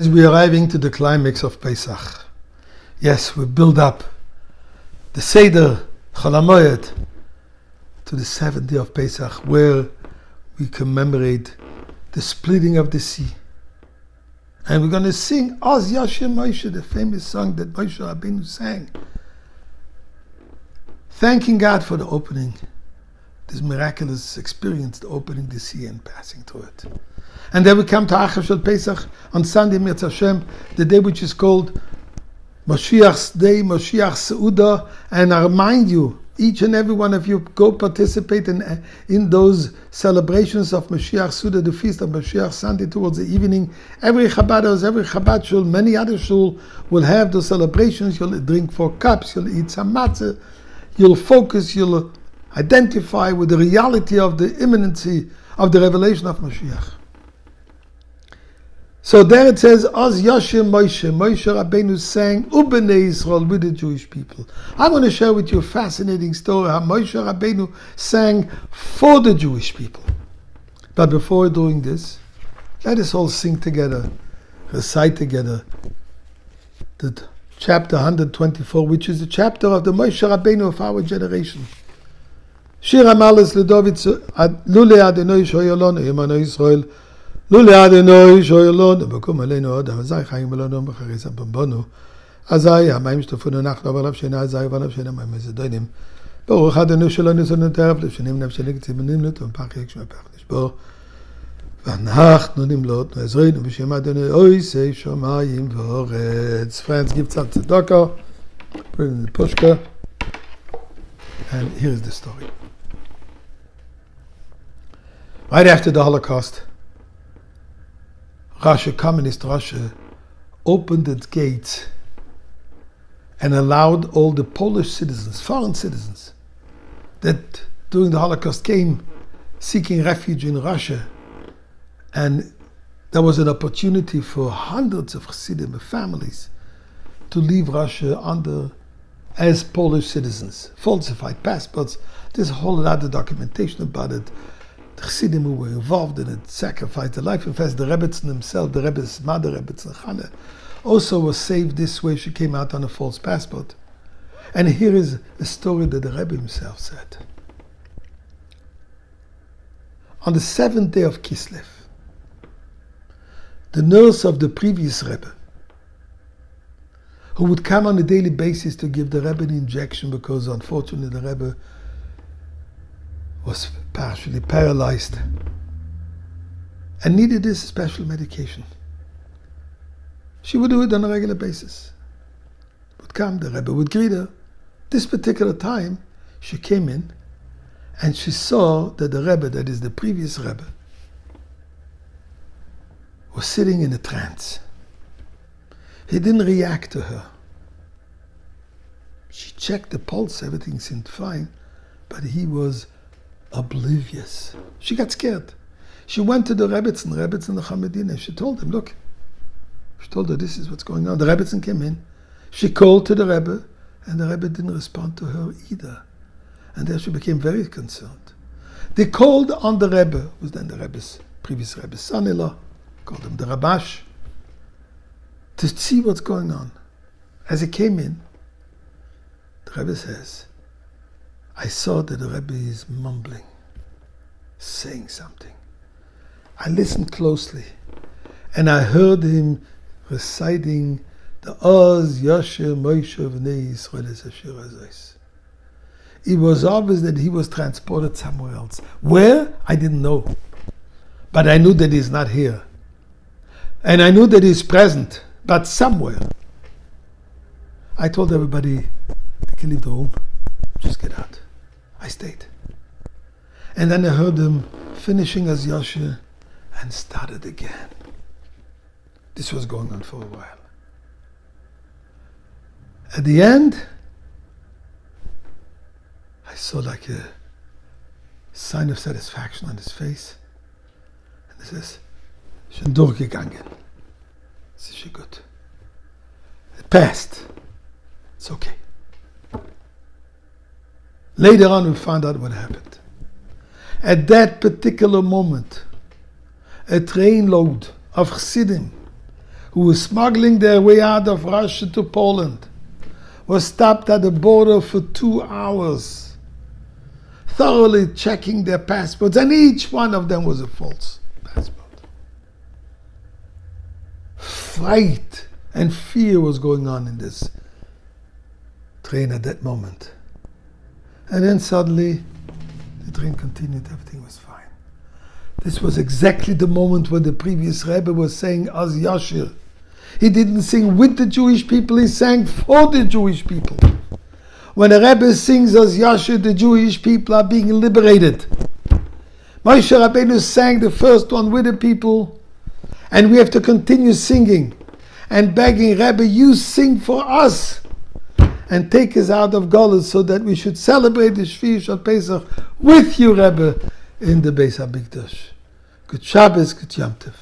As we are arriving to the climax of Pesach, yes, we build up the Seder Chol HaMoed to the 7th day of Pesach, where we commemorate the splitting of the sea. And we're going to sing Oz Yashem Moshe, the famous song that Moshe Rabbeinu sang, thanking God for the opening, this miraculous experience, the opening the sea and passing through it. And then we come to Achav Shel Pesach on Sunday, Mirz Hashem, the day which is called Moshiach's Day, Moshiach Seudah. And I remind you, each and every one of you, go participate in those celebrations of Moshiach Seudah, the feast of Moshiach Sunday towards the evening. Every Chabad shul, many other shul will have those celebrations. You'll drink 4 cups, you'll eat some matzah, you'll focus, you'll identify with the reality of the imminency of the revelation of Moshiach. So there it says, Oz Yashem Moshe, Moshe Rabbeinu sang Ubenei Yisrael with the Jewish people. I'm going to share with you a fascinating story how Moshe Rabbeinu sang for the Jewish people. But before doing this, let us all sing together, recite together the chapter 124, which is the chapter of the Moshe Rabbeinu of our generation. Shir Amalis L'David Lule Adonai Shoyolon Imano Yisrael Lule Adonai Shoyolon Bekum Aleinu Od Azai Chaim Elonu B'Charis B'Bonu Azai Hamayim Shtofunu Nachnu V'Lav Shena Azai V'Lav Shena Mayim Zedonim Baruch Adonai Shalom Yisonu Terav L'Shenim Nefshenik Tzibunim L'Tom Pachik Shmepach Nishbor V'Anachnu Nimlot N'Ezreinu B'Shem Adonai Oisei Shomayim V'Oretz. Friends, give tzad tzedakah, put it in the pushka, and here is the story. Right after the Holocaust, Russia, communist Russia, opened its gates and allowed all the Polish citizens, foreign citizens, that during the Holocaust came seeking refuge in Russia. And there was an opportunity for hundreds of Hasidim families to leave Russia as Polish citizens, falsified passports. There's a whole lot of documentation about it. The Chassidim who were involved in it sacrificed their life. In fact, the Rebbetzin himself, the Rebbe's mother, Rebbetzin Chana, also was saved this way. She came out on a false passport. And here is a story that the Rebbe himself said. On the 7th day of Kislev, the nurse of the previous Rebbe, who would come on a daily basis to give the Rebbe an injection because unfortunately the Rebbe was partially paralyzed and needed this special medication. She would do it on a regular basis. Would come, the Rebbe would greet her. This particular time, she came in and she saw that the Rebbe, that is the previous Rebbe, was sitting in a trance. He didn't react to her. She checked the pulse, everything seemed fine, but he was oblivious. She got scared. She went to the Rebbetzin the Chamedina. She told him, look, she told her this is what's going on. The Rebbetzin came in. She called to the Rebbe, and the Rebbe didn't respond to her either. And there she became very concerned. They called on the Rebbe, who was then the previous Rebbe's son-in-law, called him the Rabash, to see what's going on. As he came in, the Rebbe says, I saw that the Rebbe is mumbling, saying something. I listened closely, and I heard him reciting the Oz Yasher Moshe V'nei Yisrael Es Asher Azos. It was obvious that he was transported somewhere else. Where? I didn't know. But I knew that he's not here. And I knew that he's present, but somewhere. I told everybody, they can leave the room, just get out. I stayed. And then I heard him finishing as Yasher and started again. This was going on for a while. At the end, I saw like a sign of satisfaction on his face. And he says, schon durchgegangen. Es ist schon gut. It passed. It's okay. Later on, we found out what happened. At that particular moment, a trainload of Chassidim who were smuggling their way out of Russia to Poland, were stopped at the border for 2 hours, thoroughly checking their passports, and each one of them was a false passport. Fright and fear was going on in this train at that moment. And then suddenly, the train continued, everything was fine. This was exactly the moment when the previous Rebbe was saying Az Yashir. He didn't sing with the Jewish people, he sang for the Jewish people. When a Rebbe sings Az Yashir, the Jewish people are being liberated. Moshe Rabbeinu sang the first one with the people, and we have to continue singing and begging, Rebbe, you sing for us and take us out of Golus so that we should celebrate the Shvi Shal Pesach with you, Rebbe, in the Beis HaMikdash. Good Shabbos, good Yom Tov.